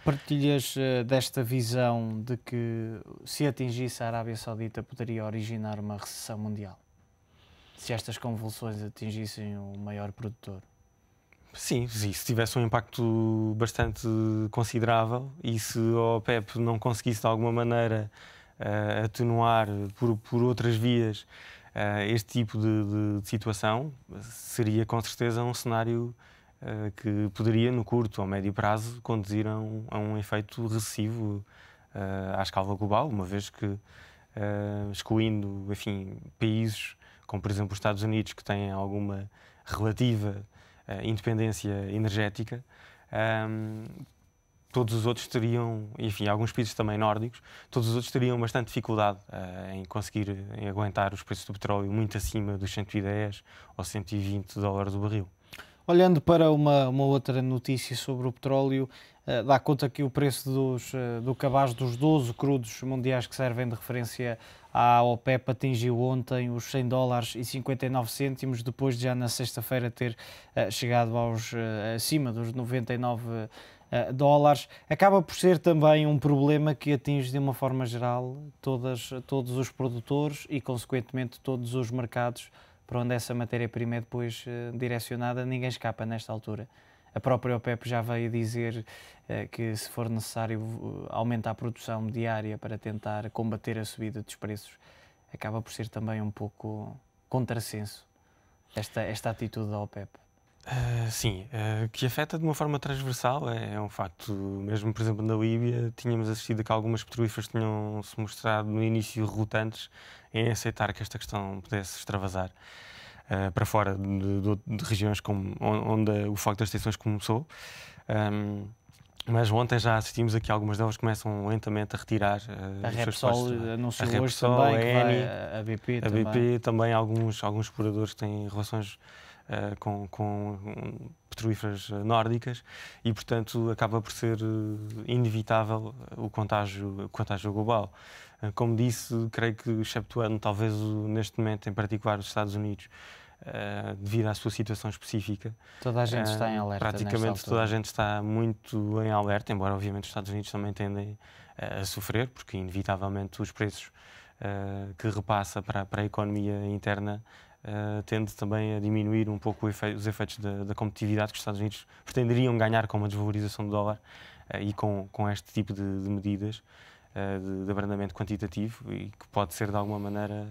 Partilhas desta visão de que, se atingisse a Arábia Saudita, poderia originar uma recessão mundial? Se estas convulsões atingissem o maior produtor? Sim, se tivesse um impacto bastante considerável e se a OPEP não conseguisse de alguma maneira atenuar por outras vias este tipo de situação, seria com certeza um cenário que poderia, no curto ou médio prazo, conduzir a um efeito recessivo à escala global, uma vez que, excluindo, enfim, países como, por exemplo, os Estados Unidos, que têm alguma relativa independência energética, todos os outros teriam, enfim, alguns países também nórdicos, todos os outros teriam bastante dificuldade em aguentar os preços do petróleo muito acima dos 110 ou 120 dólares o barril. Olhando para uma outra notícia sobre o petróleo, dá conta que o preço do cabaz dos 12 crudos mundiais que servem de referência à OPEP atingiu ontem os 100 dólares e 59 cêntimos, depois de já na sexta-feira ter chegado acima dos 99 dólares. Acaba por ser também um problema que atinge de uma forma geral todos os produtores e, consequentemente, todos os mercados para onde essa matéria-prima é depois direcionada. Ninguém escapa nesta altura. A própria OPEP já veio dizer que, se for necessário aumentar a produção diária para tentar combater a subida dos preços. Acaba por ser também um pouco contrassenso esta atitude da OPEP. Sim, que afeta de uma forma transversal é um facto. Mesmo, por exemplo, na Líbia, tínhamos assistido a que algumas petrolíferas tinham se mostrado no início relutantes em aceitar que esta questão pudesse extravasar para fora de regiões onde o foco das tensões começou. Mas ontem já assistimos aqui, algumas delas começam lentamente a retirar a os seus Repsol postos. anunciou A hoje Repsol, também a que Eni, vai, a BP a também. BP, também alguns exploradores que têm relações com petrolíferas nórdicas e, portanto, acaba por ser inevitável o contágio global. Como disse, creio que, exceptuando talvez neste momento, em particular, os Estados Unidos, devido à sua situação específica, Toda a gente está em alerta. praticamente toda a gente está muito em alerta, embora obviamente os Estados Unidos também tendem a sofrer, porque inevitavelmente os preços que repassa para a economia interna tende também a diminuir um pouco os efeitos da competitividade que os Estados Unidos pretenderiam ganhar com uma desvalorização do dólar e com este tipo de medidas de abrandamento quantitativo, e que pode ser de alguma maneira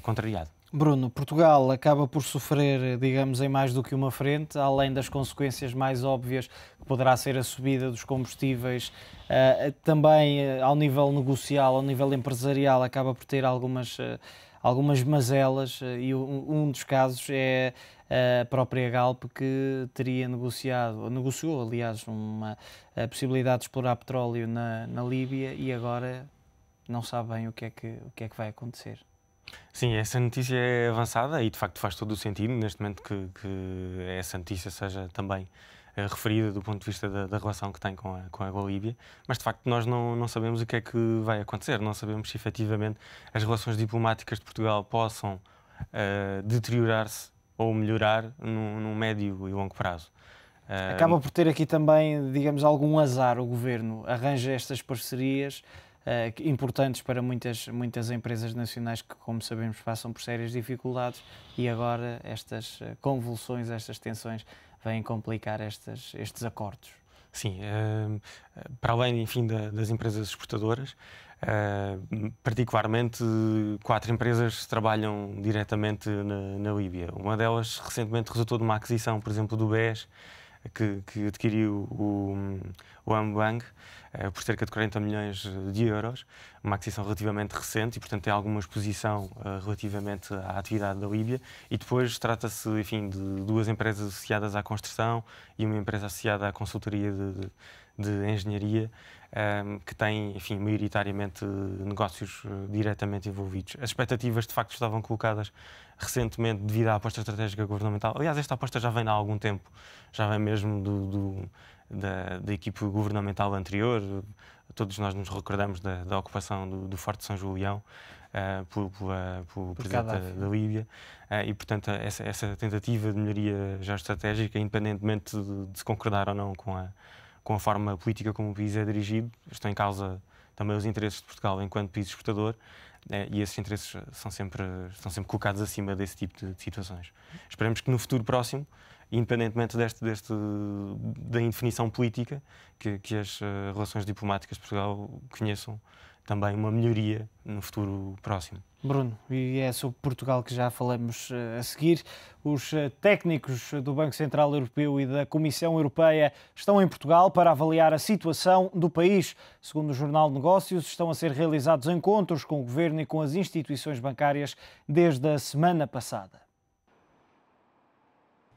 contrariado. Bruno, Portugal acaba por sofrer, digamos, em mais do que uma frente, além das consequências mais óbvias, que poderá ser a subida dos combustíveis, também ao nível negocial, ao nível empresarial, acaba por ter algumas mazelas, e um dos casos é a própria Galp, que teria negociou, aliás, a possibilidade de explorar petróleo na Líbia, e agora não sabe bem o que é que vai acontecer. Sim, essa notícia é avançada e de facto faz todo o sentido neste momento que essa notícia seja também referida do ponto de vista da relação que tem com a Líbia, mas de facto nós não sabemos o que é que vai acontecer, não sabemos se efetivamente as relações diplomáticas de Portugal possam deteriorar-se ou melhorar num médio e longo prazo. Acaba por ter aqui também, digamos, algum azar. O governo arranja estas parcerias importantes para muitas empresas nacionais que, como sabemos, passam por sérias dificuldades, e agora estas convulsões, estas tensões vêm complicar estes acordos. Sim, para além, enfim, das empresas exportadoras, particularmente 4 empresas trabalham diretamente na Líbia. Uma delas recentemente resultou de uma aquisição, por exemplo, do BES, que adquiriu o Ambank por cerca de 40 milhões de euros, uma aquisição relativamente recente e, portanto, tem alguma exposição relativamente à atividade da Líbia. E depois trata-se, enfim, de 2 empresas associadas à construção e uma empresa associada à consultoria de engenharia, que têm, enfim, maioritariamente negócios diretamente envolvidos. As expectativas, de facto, estavam colocadas recentemente devido à aposta estratégica governamental. Aliás, esta aposta já vem há algum tempo, já vem mesmo da equipe governamental anterior. Todos nós nos recordamos da ocupação do Forte de São Julião pelo presidente da Líbia, e, portanto, essa tentativa de melhoria geoestratégica, independentemente de se concordar ou não com com a forma política como o país é dirigido, estão em causa também os interesses de Portugal enquanto país exportador, e esses interesses estão sempre colocados acima desse tipo de situações. Esperemos que no futuro próximo, independentemente da indefinição política, que as relações diplomáticas de Portugal conheçam também uma melhoria no futuro próximo. Bruno, e é sobre Portugal que já falamos a seguir. Os técnicos do Banco Central Europeu e da Comissão Europeia estão em Portugal para avaliar a situação do país. Segundo o Jornal de Negócios, estão a ser realizados encontros com o Governo e com as instituições bancárias desde a semana passada.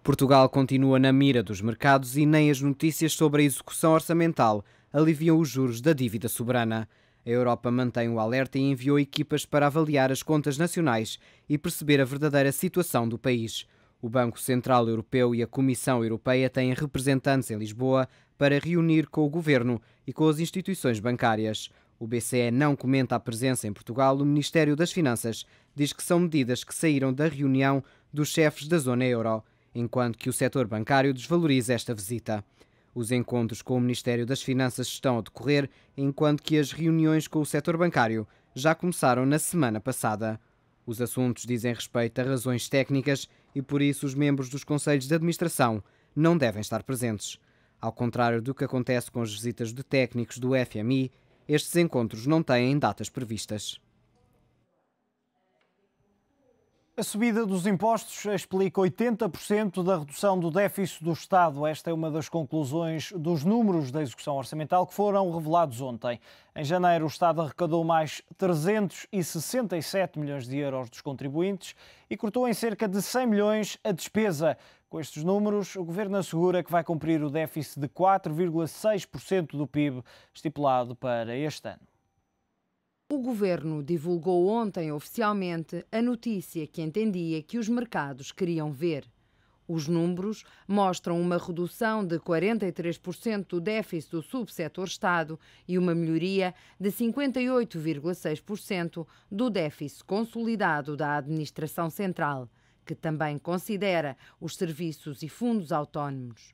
Portugal continua na mira dos mercados e nem as notícias sobre a execução orçamental aliviam os juros da dívida soberana. A Europa mantém o alerta e enviou equipas para avaliar as contas nacionais e perceber a verdadeira situação do país. O Banco Central Europeu e a Comissão Europeia têm representantes em Lisboa para reunir com o Governo e com as instituições bancárias. O BCE não comenta a presença em Portugal. O Ministério das Finanças diz que são medidas que saíram da reunião dos chefes da zona euro, enquanto que o setor bancário desvaloriza esta visita. Os encontros com o Ministério das Finanças estão a decorrer, enquanto que as reuniões com o setor bancário já começaram na semana passada. Os assuntos dizem respeito a razões técnicas e, por isso, os membros dos conselhos de administração não devem estar presentes. Ao contrário do que acontece com as visitas de técnicos do FMI, estes encontros não têm datas previstas. A subida dos impostos explica 80% da redução do déficit do Estado. Esta é uma das conclusões dos números da execução orçamental que foram revelados ontem. Em janeiro, o Estado arrecadou mais 367 milhões de euros dos contribuintes e cortou em cerca de 100 milhões a despesa. Com estes números, o Governo assegura que vai cumprir o déficit de 4,6% do PIB estipulado para este ano. O Governo divulgou ontem oficialmente a notícia que entendia que os mercados queriam ver. Os números mostram uma redução de 43% do déficit do subsetor Estado e uma melhoria de 58,6% do déficit consolidado da Administração Central, que também considera os serviços e fundos autónomos.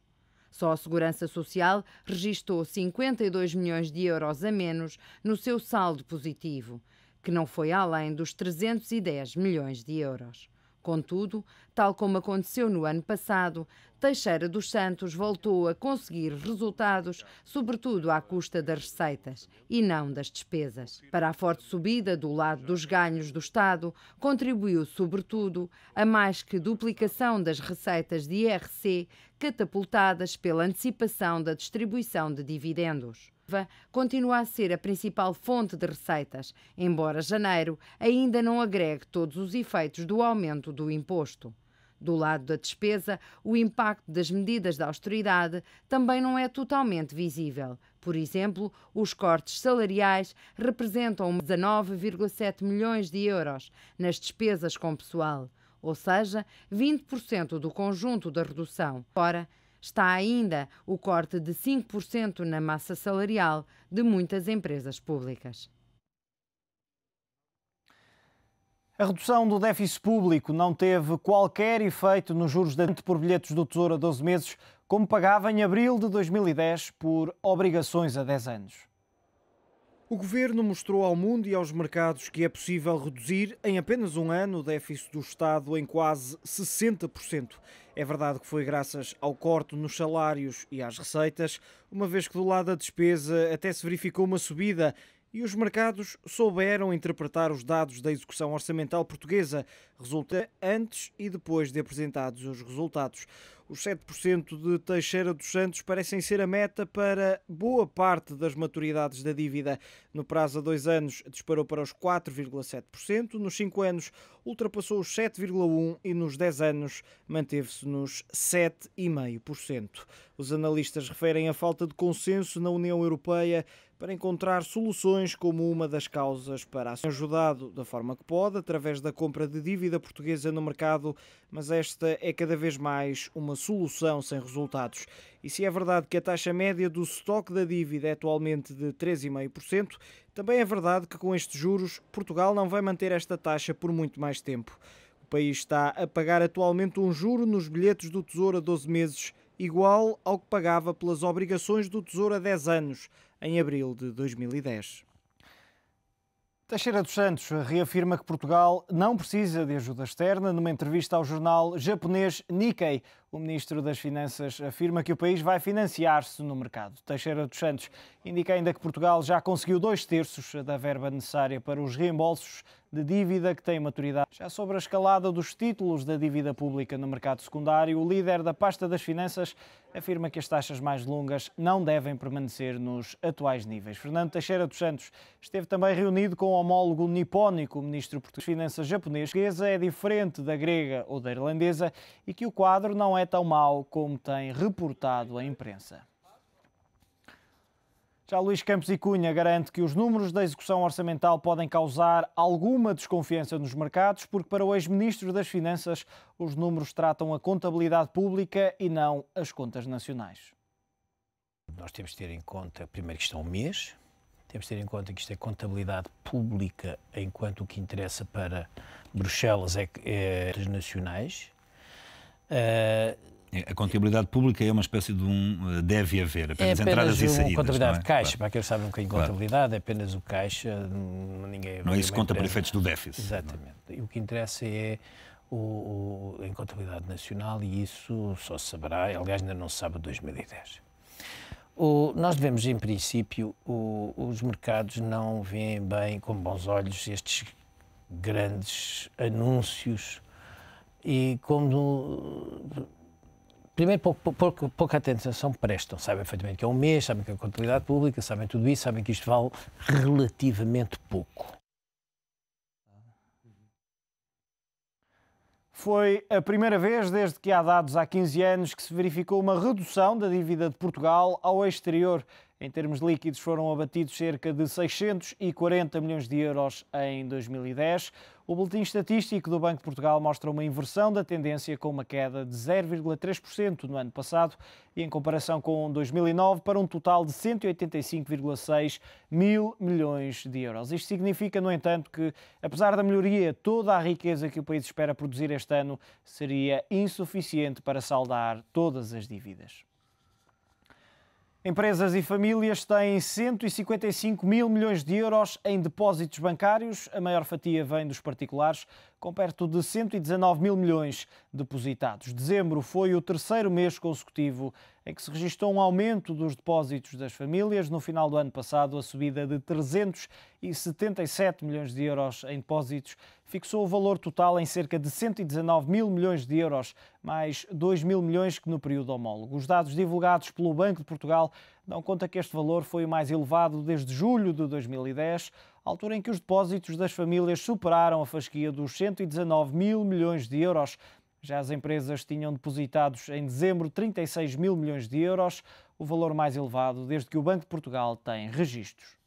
Só a Segurança Social registou 52 milhões de euros a menos no seu saldo positivo, que não foi além dos 310 milhões de euros. Contudo, tal como aconteceu no ano passado, Teixeira dos Santos voltou a conseguir resultados, sobretudo à custa das receitas e não das despesas. Para a forte subida do lado dos ganhos do Estado, contribuiu, sobretudo, a mais que duplicação das receitas de IRC catapultadas pela antecipação da distribuição de dividendos. Continua a ser a principal fonte de receitas, embora janeiro ainda não agregue todos os efeitos do aumento do imposto. Do lado da despesa, o impacto das medidas de austeridade também não é totalmente visível. Por exemplo, os cortes salariais representam 19,7 milhões de euros nas despesas com pessoal, ou seja, 20% do conjunto da redução. Ora, está ainda o corte de 5% na massa salarial de muitas empresas públicas. A redução do déficit público não teve qualquer efeito nos juros por bilhetes do Tesouro a 12 meses, como pagava em abril de 2010 por obrigações a 10 anos. O Governo mostrou ao mundo e aos mercados que é possível reduzir em apenas um ano o déficit do Estado em quase 60%. É verdade que foi graças ao corte nos salários e às receitas, uma vez que do lado da despesa até se verificou uma subida e os mercados souberam interpretar os dados da execução orçamental portuguesa, resulta antes e depois de apresentados os resultados. Os 7% de Teixeira dos Santos parecem ser a meta para boa parte das maturidades da dívida. No prazo a 2 anos disparou para os 4,7%, nos 5 anos ultrapassou os 7,1% e nos 10 anos manteve-se nos 7,5%. Os analistas referem a falta de consenso na União Europeia para encontrar soluções como uma das causas para ser ajudado da forma que pode, através da compra de dívida portuguesa no mercado, mas esta é cada vez mais uma solução sem resultados. E se é verdade que a taxa média do estoque da dívida é atualmente de 3,5%, também é verdade que com estes juros Portugal não vai manter esta taxa por muito mais tempo. O país está a pagar atualmente um juro nos bilhetes do Tesouro a 12 meses igual ao que pagava pelas obrigações do Tesouro há 10 anos, em abril de 2010. Teixeira dos Santos reafirma que Portugal não precisa de ajuda externa. Numa entrevista ao jornal japonês Nikkei, o Ministro das Finanças afirma que o país vai financiar-se no mercado. Teixeira dos Santos indica ainda que Portugal já conseguiu 2/3 da verba necessária para os reembolsos de dívida que tem maturidade. Já sobre a escalada dos títulos da dívida pública no mercado secundário, o líder da pasta das finanças afirma que as taxas mais longas não devem permanecer nos atuais níveis. Fernando Teixeira dos Santos esteve também reunido com o homólogo nipónico, o ministro das Finanças japonês. A portuguesa é diferente da grega ou da irlandesa e que o quadro não é tão mau como tem reportado a imprensa. Já Luís Campos e Cunha garante que os números da execução orçamental podem causar alguma desconfiança nos mercados, porque para o ex-ministro das Finanças os números tratam a contabilidade pública e não as contas nacionais. Nós temos de ter em conta, primeiro, que isto é um mês, temos de ter em conta que isto é contabilidade pública, enquanto o que interessa para Bruxelas é as nacionais. A contabilidade pública é uma espécie de deve haver, apenas entradas e saídas. Contabilidade não é? de caixa, Claro. Para aqueles que sabem um bocadinho de contabilidade, é apenas o caixa, ninguém... Não é isso que conta para efeitos do déficit. Exatamente. E o que interessa é em contabilidade nacional, e isso só se saberá, aliás ainda não se sabe de 2010. Nós devemos, em princípio, os mercados não veem bem, com bons olhos, estes grandes anúncios e primeiro, pouca atenção prestam. Sabem perfeitamente que é um mês, sabem que é a contabilidade pública, sabem tudo isso, sabem que isto vale relativamente pouco. Foi a primeira vez desde que há dados há 15 anos que se verificou uma redução da dívida de Portugal ao exterior. Em termos líquidos, foram abatidos cerca de 640 milhões de euros em 2010. O boletim estatístico do Banco de Portugal mostra uma inversão da tendência, com uma queda de 0,3% no ano passado e em comparação com 2009 para um total de 185,6 mil milhões de euros. Isto significa, no entanto, que, apesar da melhoria, toda a riqueza que o país espera produzir este ano seria insuficiente para saldar todas as dívidas. Empresas e famílias têm 155 mil milhões de euros em depósitos bancários. A maior fatia vem dos particulares, com perto de 119 mil milhões depositados. Dezembro foi o terceiro mês consecutivo em que se registrou um aumento dos depósitos das famílias. No final do ano passado, a subida de 377 milhões de euros em depósitos fixou o valor total em cerca de 119 mil milhões de euros, mais 2 mil milhões que no período homólogo. Os dados divulgados pelo Banco de Portugal dão conta que este valor foi o mais elevado desde julho de 2010, altura em que os depósitos das famílias superaram a fasquia dos 119 mil milhões de euros. Já as empresas tinham depositados em dezembro 36 mil milhões de euros, o valor mais elevado desde que o Banco de Portugal tem registros.